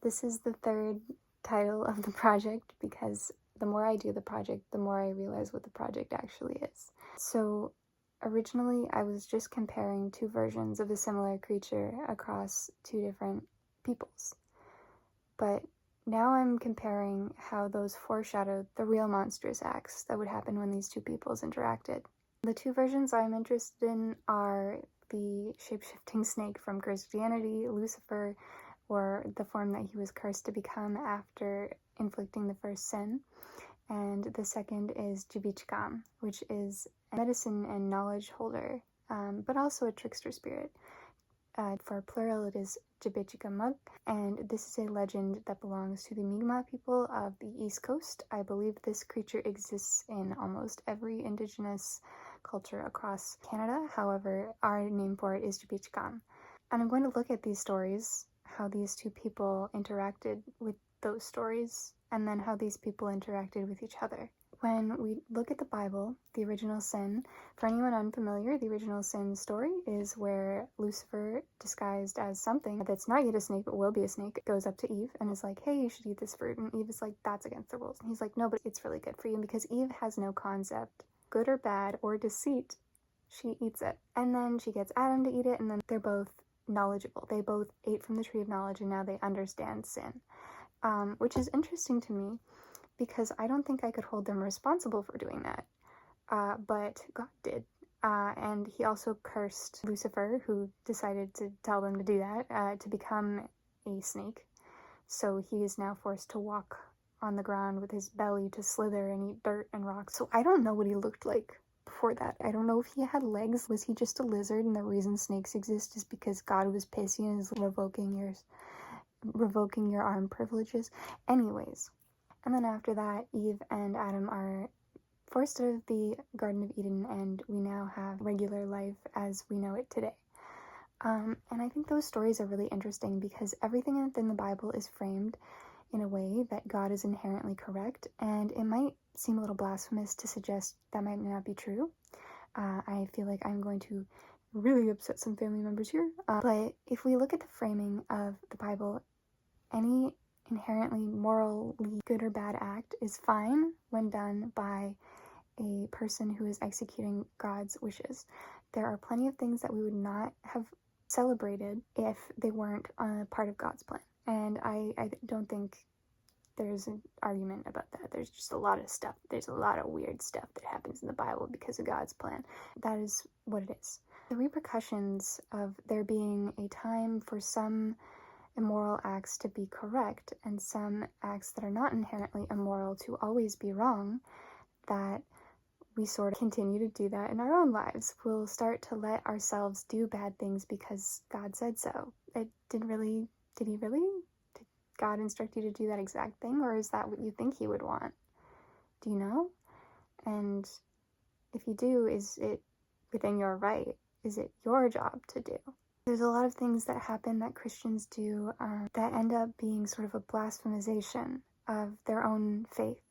This is the third title of the project because the more I do the project, the more I realize what the project actually is. So originally I was just comparing two versions of a similar creature across two different peoples. But now I'm comparing how those foreshadowed the real monstrous acts that would happen when these two peoples interacted. The two versions I'm interested in are the shape-shifting snake from Christianity, Lucifer, or the form that he was cursed to become after inflicting the first sin. And the second is Jibichkam, which is a medicine and knowledge holder, but also a trickster spirit. For plural, it is Jibichikamug, and this is a legend that belongs to the Mi'kmaq people of the East Coast. I believe this creature exists in almost every indigenous culture across Canada. However, our name for it is Jibichkam. And I'm going to look at these stories, how these two people interacted with those stories, and then how these people interacted with each other. When we look at the Bible, the original sin, for anyone unfamiliar, the original sin story is where Lucifer, disguised as something that's not yet a snake but will be a snake, goes up to Eve and is like, hey, you should eat this fruit. And Eve is like, that's against the rules. And he's like, no, but it's really good for you. And because Eve has no concept, good or bad or deceit, she eats it. And then she gets Adam to eat it, and then they're both knowledgeable. They both ate from the tree of knowledge, and now they understand sin, which is interesting to me because I don't think I could hold them responsible for doing that, but God did. And he also cursed Lucifer, who decided to tell them to do that, to become a snake. So he is now forced to walk on the ground with his belly to slither and eat dirt and rocks. So I don't know what he looked like before that. I don't know if he had legs. Was he just a lizard, and the reason snakes exist is because God was pissy and is revoking your arm privileges? Anyways. And then after that, Eve and Adam are forced out of the Garden of Eden, and we now have regular life as we know it today. And I think those stories are really interesting because everything within the Bible is framed in a way that God is inherently correct, and it might seem a little blasphemous to suggest that might not be true. I feel like I'm going to really upset some family members here. But if we look at the framing of the Bible, any inherently morally good or bad act is fine when done by a person who is executing God's wishes. There are plenty of things that we would not have celebrated if they weren't a part of God's plan. And I don't think there's an argument about that. There's just a lot of stuff. There's a lot of weird stuff that happens in the Bible because of God's plan. That is what it is. The repercussions of there being a time for some immoral acts to be correct and some acts that are not inherently immoral to always be wrong, that we sort of continue to do that in our own lives. We'll start to let ourselves do bad things because God said so. Did God instruct you to do that exact thing, or is that what you think he would want? Do you know? And if you do, is it within your right? Is it your job to do? There's a lot of things that happen that Christians do that end up being sort of a blasphemization of their own faith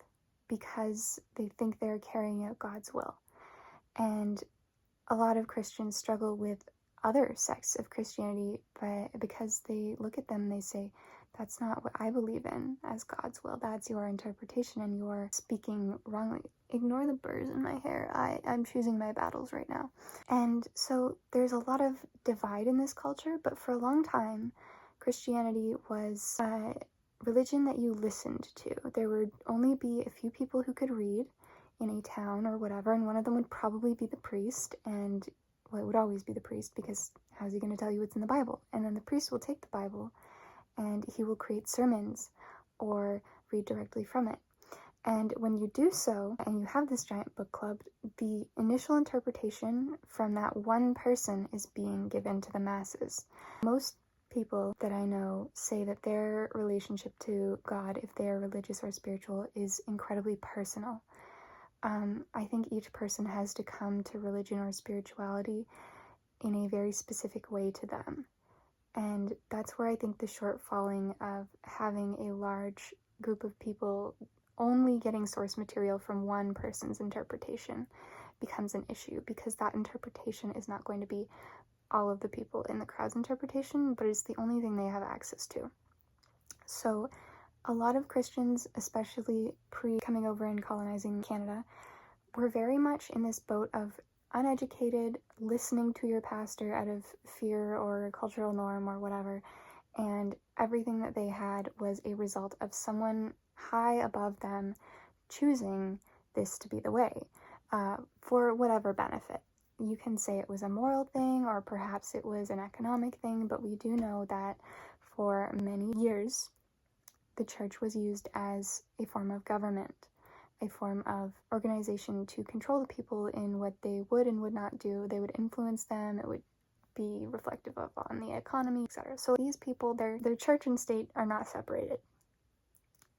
because they think they're carrying out God's will. And a lot of Christians struggle with other sects of Christianity because they look at them and they say, that's not what I believe in as God's will. That's your interpretation and you're speaking wrongly. Ignore the burrs in my hair. I'm choosing my battles right now. And so there's a lot of divide in this culture, but for a long time, Christianity was a religion that you listened to. There would only be a few people who could read in a town or whatever, and one of them would probably be the priest, and well, it would always be the priest because how's he going to tell you what's in the Bible? And then the priest will take the Bible and he will create sermons or read directly from it. And when you do so, and you have this giant book club, the initial interpretation from that one person is being given to the masses. Most people that I know say that their relationship to God, if they are religious or spiritual, is incredibly personal. I think each person has to come to religion or spirituality in a very specific way to them. And that's where I think the shortfalling of having a large group of people only getting source material from one person's interpretation becomes an issue, because that interpretation is not going to be all of the people in the crowd's interpretation, but it's the only thing they have access to. So a lot of Christians, especially pre-coming over and colonizing Canada, were very much in this boat of uneducated, listening to your pastor out of fear or cultural norm or whatever, and everything that they had was a result of someone high above them choosing this to be the way, for whatever benefit. You can say it was a moral thing, or perhaps it was an economic thing, but we do know that for many years, the church was used as a form of government, a form of organization to control the people in what they would and would not do. They would influence them, it would be reflective of on the economy, etc. So these people, their church and state are not separated.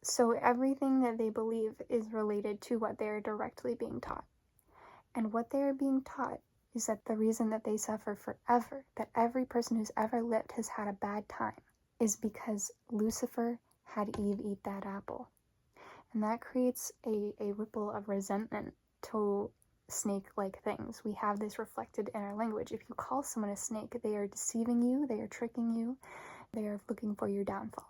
So everything that they believe is related to what they are directly being taught. And what they are being taught is that the reason that they suffer forever, that every person who's ever lived has had a bad time, is because Lucifer had Eve eat that apple. And that creates a ripple of resentment to snake-like things. We have this reflected in our language. If you call someone a snake, they are deceiving you, they are tricking you, they are looking for your downfall.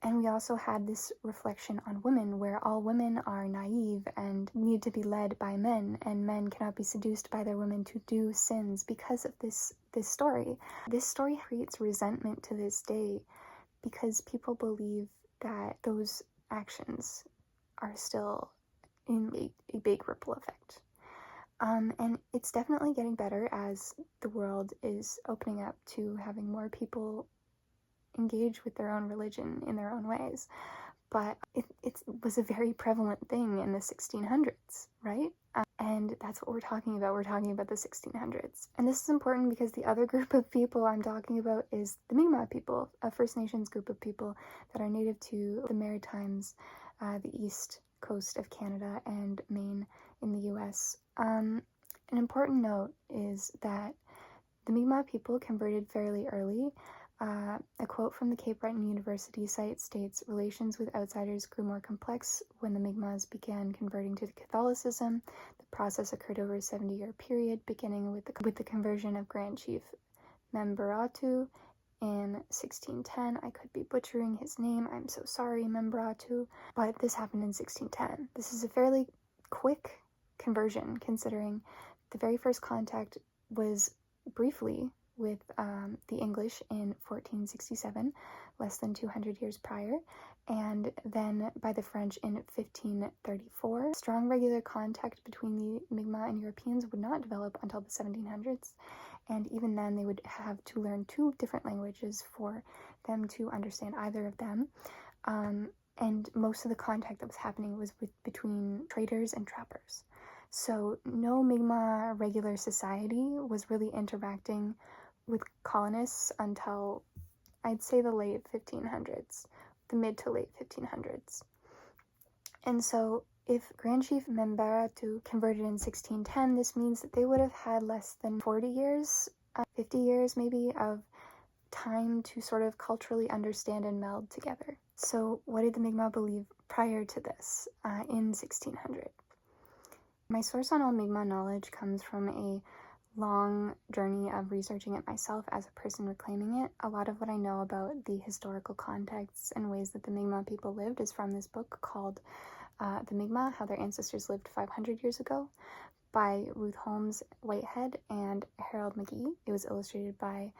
And we also had this reflection on women, where all women are naive and need to be led by men, and men cannot be seduced by their women to do sins because of this story. This story creates resentment to this day because people believe that those actions are still in a big ripple effect. And it's definitely getting better as the world is opening up to having more people engage with their own religion in their own ways. But it was a very prevalent thing in the 1600s, right? And that's what we're talking about. We're talking about the 1600s. And this is important because the other group of people I'm talking about is the Mi'kmaq people, a First Nations group of people that are native to the Maritimes, the east coast of Canada and Maine in the US. An important note is that the Mi'kmaq people converted fairly early. A quote from the Cape Breton University site states, "Relations with outsiders grew more complex when the Mi'kmaq began converting to Catholicism. The process occurred over a 70-year period, beginning with the conversion of Grand Chief Memberatu in 1610. I could be butchering his name. I'm so sorry, Memberatu. But this happened in 1610. This is a fairly quick conversion, considering the very first contact was briefly with the English in 1467, less than 200 years prior, and then by the French in 1534. Strong regular contact between the Mi'kmaq and Europeans would not develop until the 1700s, and even then they would have to learn two different languages for them to understand either of them. And most of the contact that was happening was between traders and trappers. So no Mi'kmaq regular society was really interacting with colonists until, I'd say, the late 1500s, the mid to late 1500s. And so if Grand Chief Memberatu converted in 1610, this means that they would have had less than 40 years, 50 years maybe, of time to sort of culturally understand and meld together. So what did the Mi'kmaq believe prior to this, in 1600? My source on all Mi'kmaq knowledge comes from a long journey of researching it myself as a person reclaiming it. A lot of what I know about the historical contexts and ways that the Mi'kmaq people lived is from this book called The Mi'kmaq, How Their Ancestors Lived 500 Years Ago by Ruth Holmes Whitehead and Harold McGee. It was illustrated by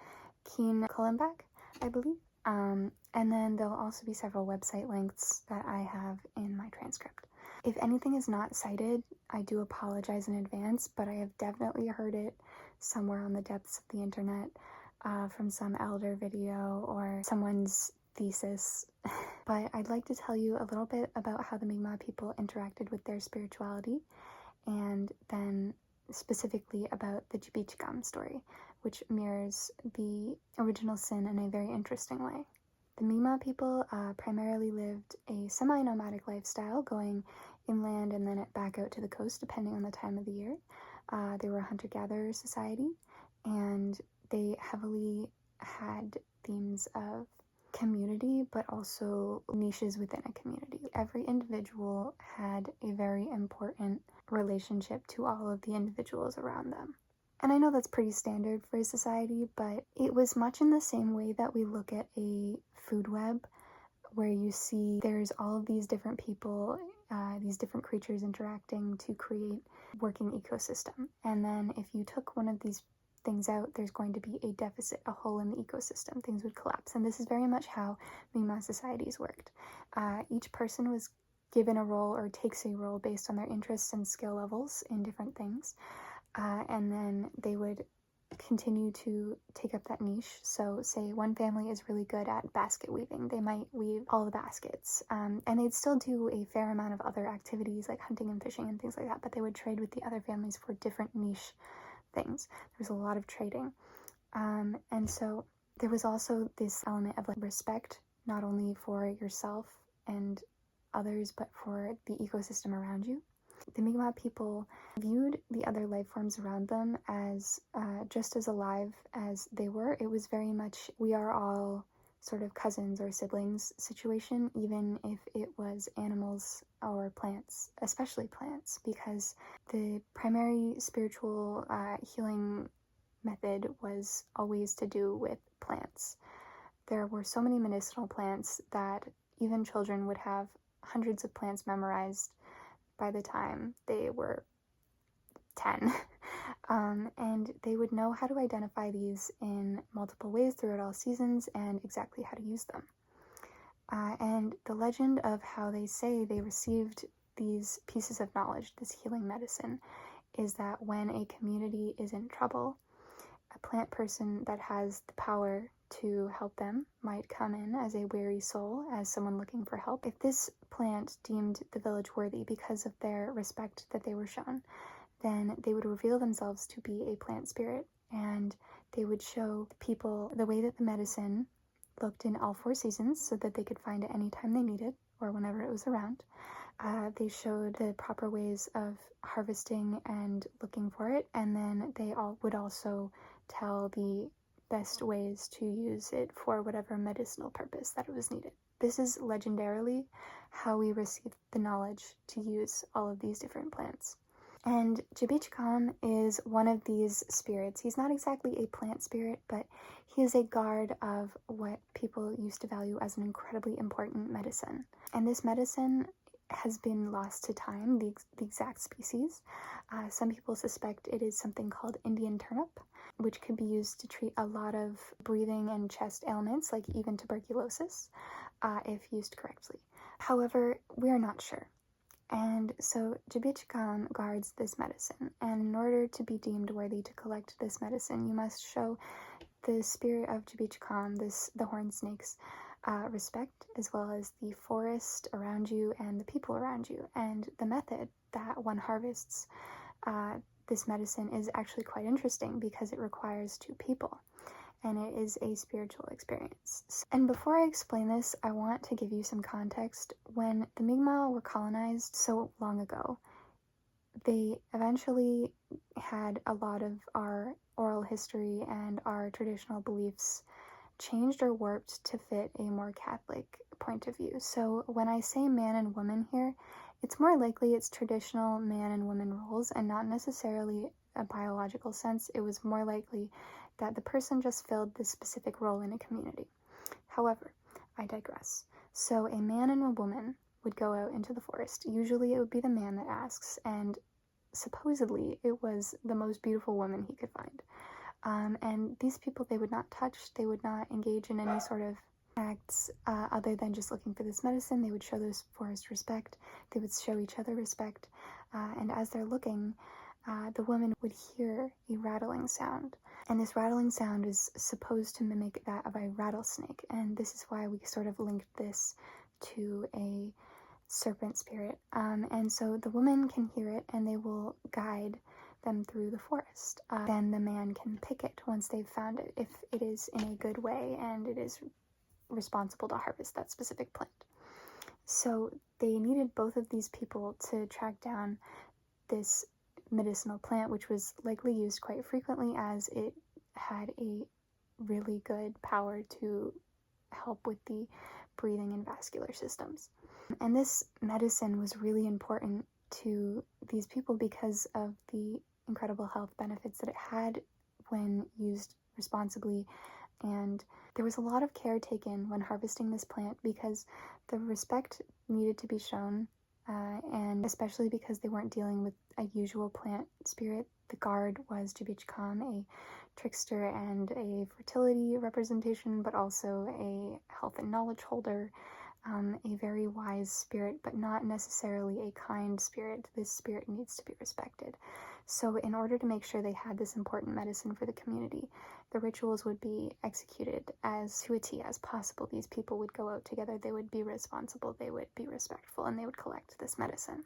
Keen Cullenbach, I believe. And then there'll also be several website links that I have in my transcript. If anything is not cited, I do apologize in advance, but I have definitely heard it somewhere on the depths of the internet, from some elder video or someone's thesis. But I'd like to tell you a little bit about how the Mi'kmaq people interacted with their spirituality, and then specifically about the Jibichikam story, which mirrors the original sin in a very interesting way. The Mi'kmaq people primarily lived a semi-nomadic lifestyle, going inland and then back out to the coast depending on the time of the year. They were a hunter-gatherer society, and they heavily had themes of community, but also niches within a community. Every individual had a very important relationship to all of the individuals around them. And I know that's pretty standard for a society, but it was much in the same way that we look at a food web where you see there's all of these different people, these different creatures interacting to create working ecosystem. And then if you took one of these things out, there's going to be a deficit, a hole in the ecosystem. Things would collapse. And this is very much how Mi'kmaq societies worked. Each person was given a role or takes a role based on their interests and skill levels in different things. And then they would continue to take up that niche. So say one family is really good at basket weaving. They might weave all the baskets. And they'd still do a fair amount of other activities like hunting and fishing and things like that, but they would trade with the other families for different niche things. There was a lot of trading. And so there was also this element of like respect, not only for yourself and others, but for the ecosystem around you. The Mi'kmaq people viewed the other life forms around them as just as alive as they were. It was very much, we are all sort of cousins or siblings situation, even if it was animals or plants, especially plants, because the primary spiritual healing method was always to do with plants. There were so many medicinal plants that even children would have hundreds of plants memorized by the time they were 10. And they would know how to identify these in multiple ways throughout all seasons and exactly how to use them. And the legend of how they say they received these pieces of knowledge, this healing medicine, is that when a community is in trouble, a plant person that has the power to help them might come in as a weary soul, as someone looking for help. If this plant deemed the village worthy because of their respect that they were shown, then they would reveal themselves to be a plant spirit, and they would show people the way that the medicine looked in all 4 seasons so that they could find it anytime they needed or whenever it was around. They showed the proper ways of harvesting and looking for it, and then they would also tell the best ways to use it for whatever medicinal purpose that it was needed. This is legendarily how we received the knowledge to use all of these different plants. And Jibich is one of these spirits. He's not exactly a plant spirit, but he is a guard of what people used to value as an incredibly important medicine. And this medicine has been lost to time, the exact species. Some people suspect it is something called Indian turnip, which could be used to treat a lot of breathing and chest ailments, like even tuberculosis, if used correctly. However, we are not sure. And so Jibich guards this medicine, and in order to be deemed worthy to collect this medicine, you must show the spirit of Jibich the horned snakes, respect, as well as the forest around you and the people around you. And the method that one harvests this medicine is actually quite interesting because it requires 2 people, and it is a spiritual experience. And before I explain this, I want to give you some context. When the Mi'kmaq were colonized so long ago, they eventually had a lot of our oral history and our traditional beliefs changed or warped to fit a more Catholic point of view. So when I say man and woman here, it's more likely it's traditional man and woman roles and not necessarily a biological sense. It was more likely that the person just filled this specific role in a community. However, I digress. So a man and a woman would go out into the forest. Usually it would be the man that asks, and supposedly it was the most beautiful woman he could find. And these people they would not touch, they would not engage in any sort of acts other than just looking for this medicine. They would show this forest respect, they would show each other respect, and as they're looking, the woman would hear a rattling sound. And this rattling sound is supposed to mimic that of a rattlesnake, and this is why we sort of linked this to a serpent spirit. And so the woman can hear it, and they will guide them through the forest. Then the man can pick it once they've found it, if it is in a good way and it is responsible to harvest that specific plant. So they needed both of these people to track down this medicinal plant, which was likely used quite frequently as it had a really good power to help with the breathing and vascular systems. And this medicine was really important to these people because of the incredible health benefits that it had when used responsibly And there was a lot of care taken when harvesting this plant because the respect needed to be shown, and especially because they weren't dealing with a usual plant spirit. The guard was Jibich-Kam, a trickster and a fertility representation, but also a health and knowledge holder, a very wise spirit, but not necessarily a kind spirit. This spirit needs to be respected. So in order to make sure they had this important medicine for the community, the rituals would be executed as to a T as possible. These people would go out together, they would be responsible, they would be respectful, and they would collect this medicine.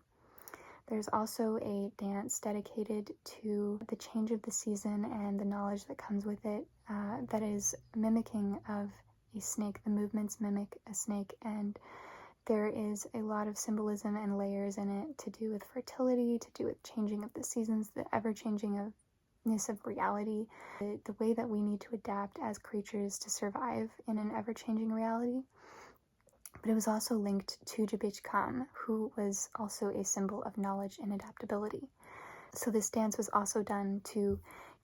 There's also a dance dedicated to the change of the season and the knowledge that comes with it, that is mimicking of a snake. The movements mimic a snake, and there is a lot of symbolism and layers in it to do with fertility, to do with changing of the seasons, the ever-changingness of reality, the way that we need to adapt as creatures to survive in an ever-changing reality. But it was also linked to Jibich-Kam, who was also a symbol of knowledge and adaptability. So this dance was also done to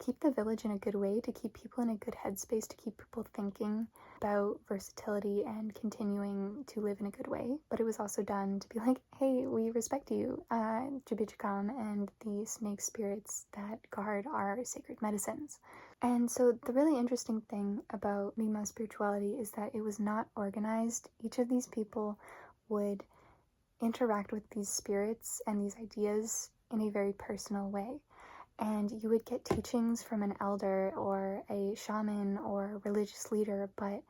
keep the village in a good way, to keep people in a good headspace, to keep people thinking about versatility and continuing to live in a good way. But it was also done to be like, hey, we respect you, Jibich-Kam, and the snake spirits that guard our sacred medicines. And so the really interesting thing about Mi'kmaq spirituality is that it was not organized. Each of these people would interact with these spirits and these ideas in a very personal way. And you would get teachings from an elder or a shaman or a religious leader, but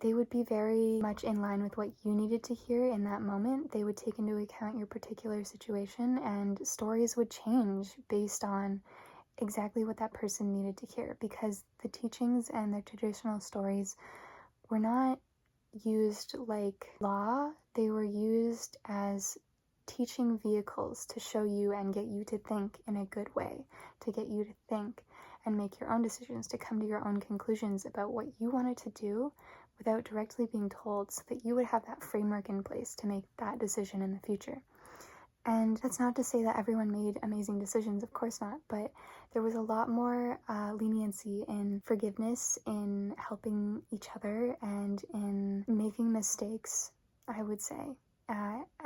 they would be very much in line with what you needed to hear in that moment. They would take into account your particular situation, and stories would change based on exactly what that person needed to hear, because the teachings and the traditional stories were not used like law. They were used as teaching vehicles to show you and get you to think in a good way, to get you to think and make your own decisions, to come to your own conclusions about what you wanted to do without directly being told, so that you would have that framework in place to make that decision in the future. And that's not to say that everyone made amazing decisions, of course not, but there was a lot more leniency in forgiveness, in helping each other, and in making mistakes, I would say,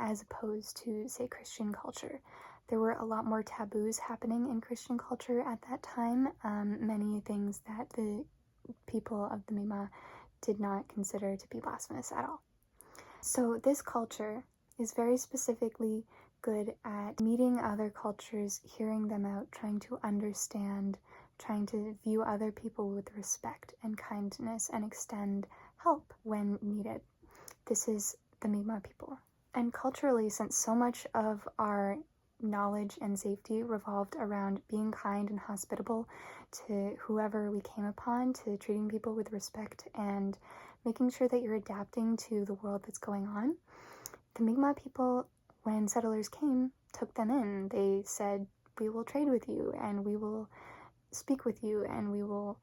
as opposed to, say, Christian culture. There were a lot more taboos happening in Christian culture at that time, many things that the people of the Mi'kmaq did not consider to be blasphemous at all. So this culture is very specifically good at meeting other cultures, hearing them out, trying to understand, trying to view other people with respect and kindness and extend help when needed. This is the Mi'kmaq people. And culturally, since so much of our knowledge and safety revolved around being kind and hospitable to whoever we came upon, to treating people with respect and making sure that you're adapting to the world that's going on, the Mi'kmaq people, when settlers came, took them in. They said, we will trade with you, and we will speak with you, and we will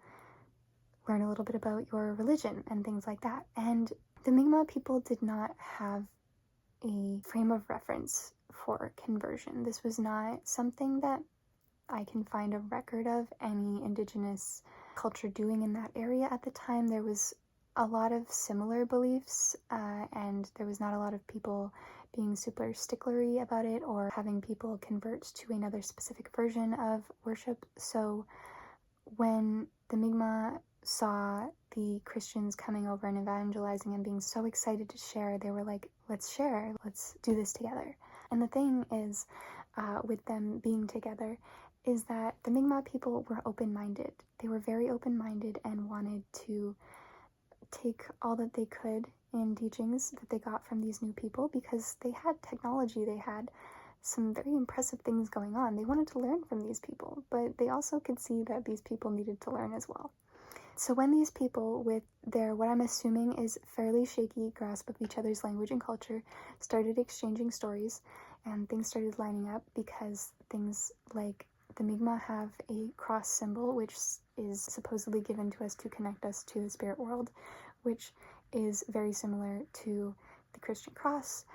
learn a little bit about your religion, and things like that. And the Mi'kmaq people did not have a frame of reference for conversion. This was not something that I can find a record of any indigenous culture doing in that area at the time. There was a lot of similar beliefs, and there was not a lot of people being super sticklery about it or having people convert to another specific version of worship. So when the Mi'kmaq saw the Christians coming over and evangelizing and being so excited to share, they were like, let's share, let's do this together. And the thing is, with them being together, is that the Mi'kmaq people were open-minded. They were very open-minded and wanted to take all that they could in teachings that they got from these new people, because they had technology, they had some very impressive things going on. They wanted to learn from these people, but they also could see that these people needed to learn as well. So when these people, with their, what I'm assuming is fairly shaky grasp of each other's language and culture, started exchanging stories, and things started lining up, because things like the Mi'kmaq have a cross symbol, which is supposedly given to us to connect us to the spirit world, which is very similar to the Christian cross.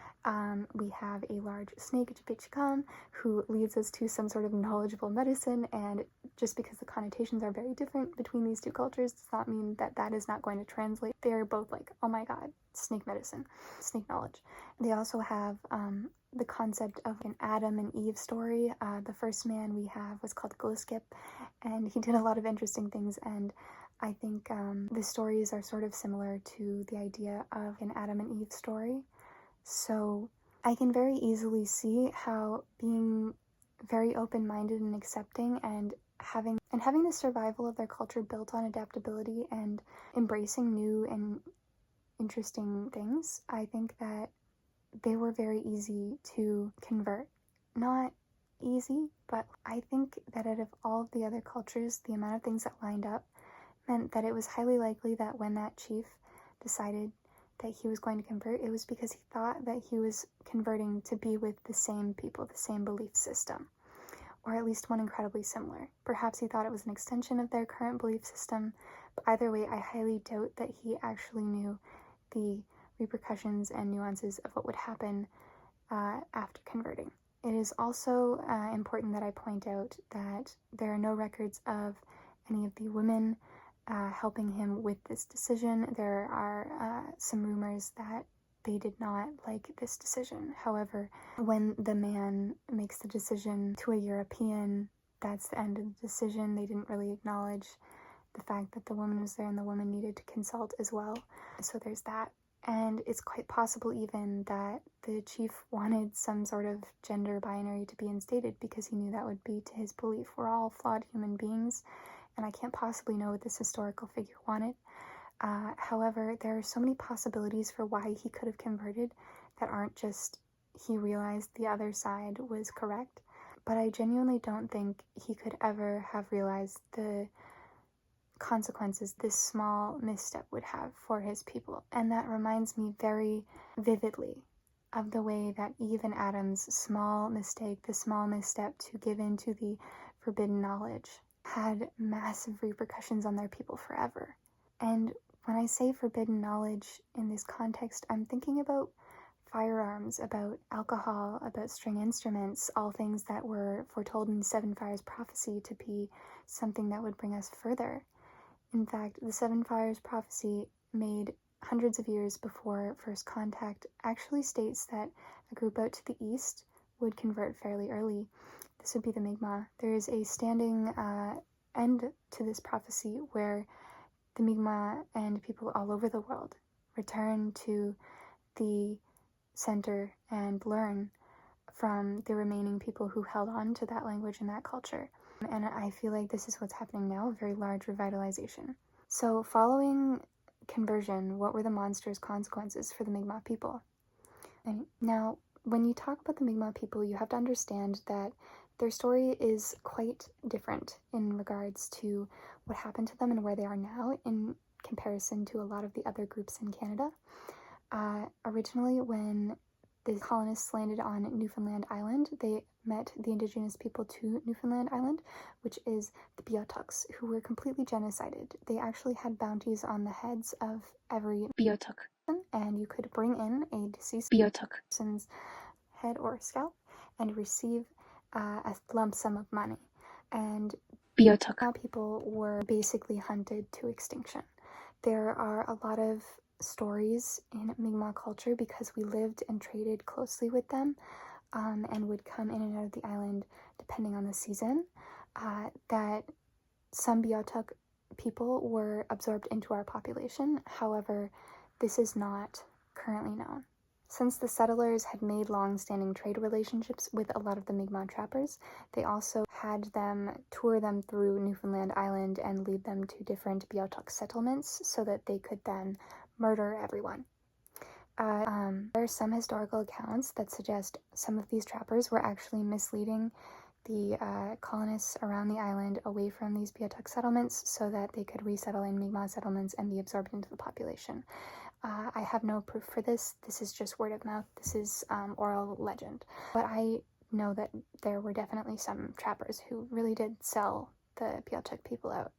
We have a large snake, Jibich-Kam, who leads us to some sort of knowledgeable medicine, and Just because the connotations are very different between these two cultures does not mean that that is not going to translate. They're both like, oh my god, snake medicine, snake knowledge. They also have the concept of an Adam and Eve story. The first man we have was called Gluskip, and he did a lot of interesting things, and I think the stories are sort of similar to the idea of an Adam and Eve story. So I can very easily see how being very open-minded and accepting and having the survival of their culture built on adaptability and embracing new and interesting things, I think that they were very easy to convert. Not easy, but I think that out of all of the other cultures, the amount of things that lined up meant that it was highly likely that when that chief decided that he was going to convert, it was because he thought that he was converting to be with the same people, the same belief system, or at least one incredibly similar. Perhaps he thought it was an extension of their current belief system, but either way, I highly doubt that he actually knew the repercussions and nuances of what would happen after converting. It is also important that I point out that there are no records of any of the women helping him with this decision. There are some rumors that they did not like this decision. However, when the man makes the decision to a European, that's the end of the decision. They didn't really acknowledge the fact that the woman was there and the woman needed to consult as well. So there's that. And it's quite possible even that the chief wanted some sort of gender binary to be instated because he knew that would be to his belief. We're all flawed human beings, and I can't possibly know what this historical figure wanted. However, there are so many possibilities for why he could have converted that aren't just he realized the other side was correct. But I genuinely don't think he could ever have realized the consequences this small misstep would have for his people. And that reminds me very vividly of the way that Eve and Adam's small mistake, the small misstep to give in to the forbidden knowledge, had massive repercussions on their people forever. And when I say forbidden knowledge in this context, I'm thinking about firearms, about alcohol, about string instruments, all things that were foretold in the Seven Fires prophecy to be something that would bring us further. In fact, the Seven Fires prophecy, made hundreds of years before First Contact, actually states that a group out to the east would convert fairly early. This would be the Mi'kmaq. There is a standing end to this prophecy where the Mi'kmaq and people all over the world return to the center and learn from the remaining people who held on to that language and that culture. And I feel like this is what's happening now, a very large revitalization. So following conversion, what were the monstrous consequences for the Mi'kmaq people? And now, when you talk about the Mi'kmaq people, you have to understand that their story is quite different in regards to what happened to them and where they are now in comparison to a lot of the other groups in Canada. Originally, when the colonists landed on Newfoundland Island, they met the indigenous people to Newfoundland Island, which is the Beotuks, who were completely genocided. They actually had bounties on the heads of every Beotuk, and you could bring in a deceased Beotuk person's head or scalp and receive a lump sum of money. And Beotuk people were basically hunted to extinction. There are a lot of stories in Mi'kmaq culture because we lived and traded closely with them and would come in and out of the island depending on the season, that some Beotuk people were absorbed into our population. However, this is not currently known. Since the settlers had made long-standing trade relationships with a lot of the Mi'kmaq trappers, they also had them tour them through Newfoundland Island and lead them to different Beotuk settlements so that they could then murder everyone. There are some historical accounts that suggest some of these trappers were actually misleading the colonists around the island away from these Beotuk settlements so that they could resettle in Mi'kmaq settlements and be absorbed into the population. I have no proof for this. This is just word of mouth. This is oral legend. But I know that there were definitely some trappers who really did sell the Beotuk people out.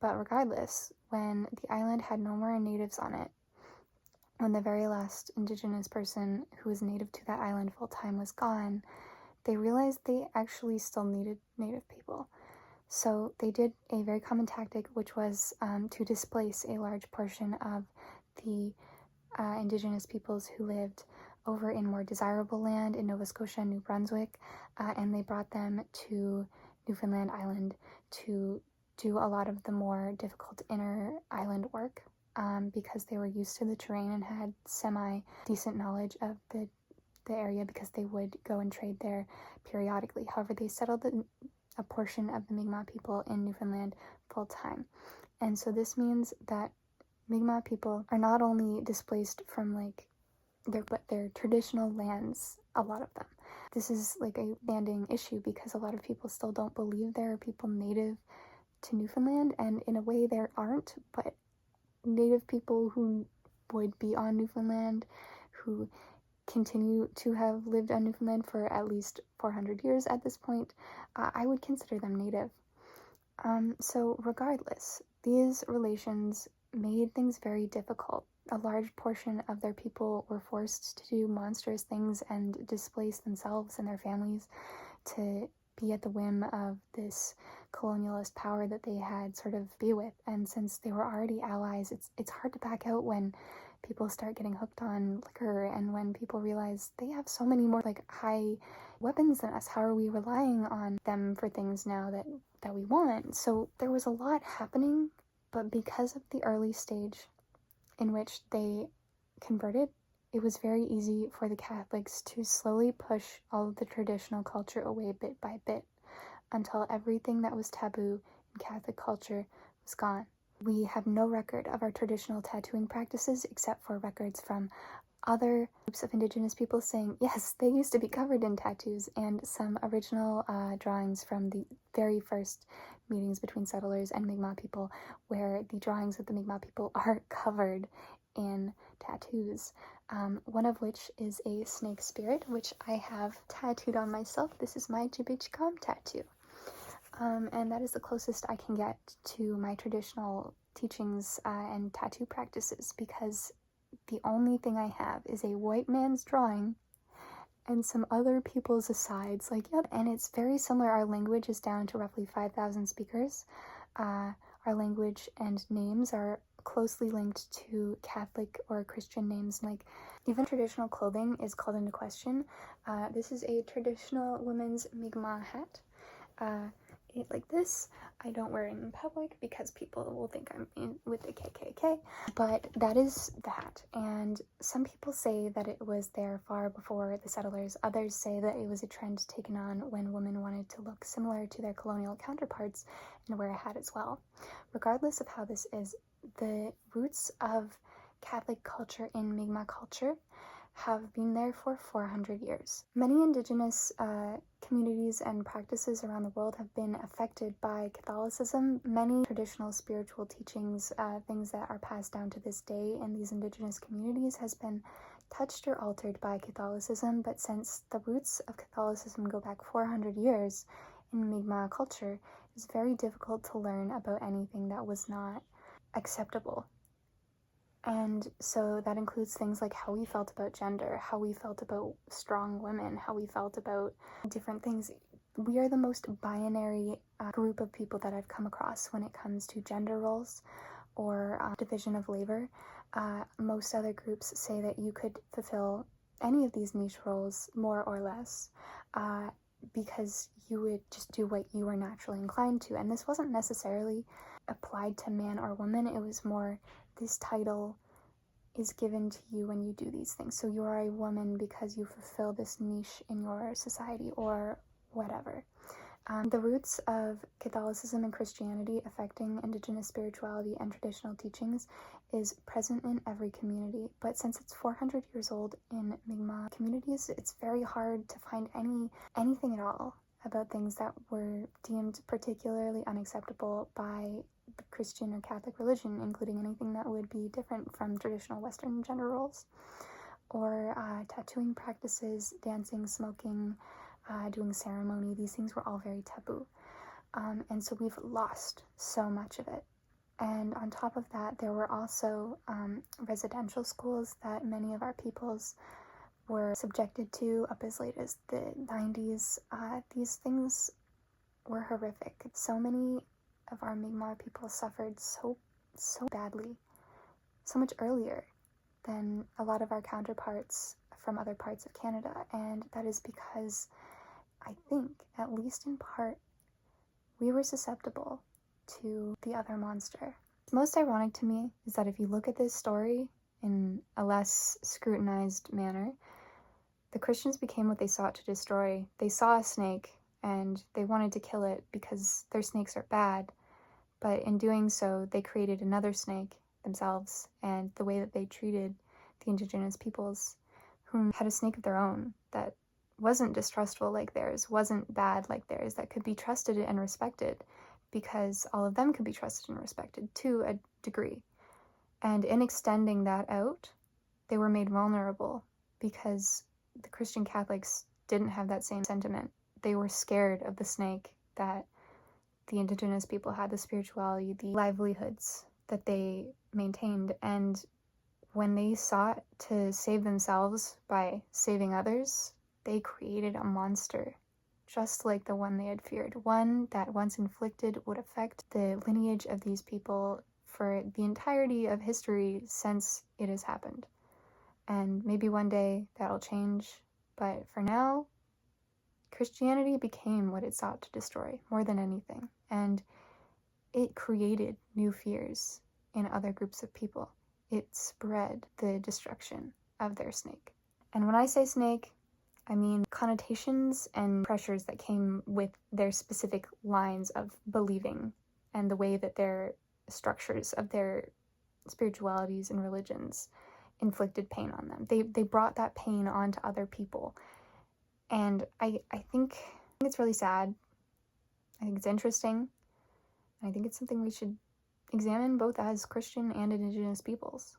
But regardless, when the island had no more natives on it, when the very last indigenous person who was native to that island full-time was gone, they realized they actually still needed native people. So they did a very common tactic, which was to displace a large portion of the indigenous peoples who lived over in more desirable land in Nova Scotia and New Brunswick, and they brought them to Newfoundland Island to do a lot of the more difficult inner island work, because they were used to the terrain and had semi-decent knowledge of the area, because they would go and trade there periodically. However, they settled a portion of the Mi'kmaq people in Newfoundland full time. And so this means that Mi'kmaq people are not only displaced from their traditional lands, a lot of them. This is like a standing issue because a lot of people still don't believe there are people native to Newfoundland, and in a way there aren't, but native people who would be on Newfoundland, who continue to have lived on Newfoundland for at least 400 years at this point, I would consider them native. So regardless, these relations made things very difficult. A large portion of their people were forced to do monstrous things and displace themselves and their families to be at the whim of this colonialist power that they had sort of be with. And since they were already allies, it's hard to back out when people start getting hooked on liquor, and when people realize they have so many more high weapons than us. How are we relying on them for things now that we want? So there was a lot happening, but because of the early stage in which they converted, it was very easy for the Catholics to slowly push all of the traditional culture away bit by bit until everything that was taboo in Catholic culture was gone. We have no record of our traditional tattooing practices except for records from other groups of indigenous people saying, yes, they used to be covered in tattoos, and some original drawings from the very first meetings between settlers and Mi'kmaq people, where the drawings of the Mi'kmaq people are covered in tattoos, one of which is a snake spirit, which I have tattooed on myself. This is my Jibichkam tattoo. And that is the closest I can get to my traditional teachings and tattoo practices, because the only thing I have is a white man's drawing and some other people's asides. And it's very similar. Our language is down to roughly 5,000 speakers. Our language and names are closely linked to Catholic or Christian names. Even traditional clothing is called into question. This is a traditional women's Mi'kmaq hat. Like this. I don't wear it in public because people will think I'm with the KKK, but that is that. And some people say that it was there far before the settlers. Others say that it was a trend taken on when women wanted to look similar to their colonial counterparts and wear a hat as well. Regardless of how this is, the roots of Catholic culture in Mi'kmaq culture have been there for 400 years. Many indigenous communities and practices around the world have been affected by Catholicism. Many traditional spiritual teachings, things that are passed down to this day in these indigenous communities, has been touched or altered by Catholicism, but since the roots of Catholicism go back 400 years in Mi'kmaq culture, it's very difficult to learn about anything that was not acceptable. And so that includes things like how we felt about gender, how we felt about strong women, how we felt about different things. We are the most binary group of people that I've come across when it comes to gender roles or division of labor. Most other groups say that you could fulfill any of these niche roles more or less because you would just do what you were naturally inclined to. And this wasn't necessarily applied to man or woman. It was more, this title is given to you when you do these things. So you are a woman because you fulfill this niche in your society or whatever. The roots of Catholicism and Christianity affecting indigenous spirituality and traditional teachings is present in every community. But since it's 400 years old in Mi'kmaq communities, it's very hard to find anything at all about things that were deemed particularly unacceptable by the Christian or Catholic religion, including anything that would be different from traditional Western gender roles, or tattooing practices, dancing, smoking, doing ceremony. These things were all very taboo. And so we've lost so much of it. And on top of that, there were also residential schools that many of our peoples were subjected to up as late as the 90s. These things were horrific. So many of our Mi'kmaq people suffered so badly, so much earlier than a lot of our counterparts from other parts of Canada, and that is because I think, at least in part, we were susceptible to the other monster. Most ironic to me is that if you look at this story in a less scrutinized manner, the Christians became what they sought to destroy. They saw a snake and they wanted to kill it because their snakes are bad, but in doing so, they created another snake themselves, and the way that they treated the indigenous peoples who had a snake of their own that wasn't distrustful like theirs, wasn't bad like theirs, that could be trusted and respected, because all of them could be trusted and respected to a degree. And in extending that out, they were made vulnerable because the Christian Catholics didn't have that same sentiment. They were scared of the snake that the indigenous people had, the spirituality, the livelihoods that they maintained. And when they sought to save themselves by saving others, they created a monster just like the one they had feared, one that once inflicted would affect the lineage of these people for the entirety of history since it has happened. And maybe one day that'll change, but for now, Christianity became what it sought to destroy more than anything, and it created new fears in other groups of people. It spread the destruction of their snake. And when I say snake, I mean connotations and pressures that came with their specific lines of believing and the way that their structures of their spiritualities and religions inflicted pain on them. They brought that pain onto other people. And I think it's really sad. I think it's interesting. And I think it's something we should examine both as Christian and indigenous peoples.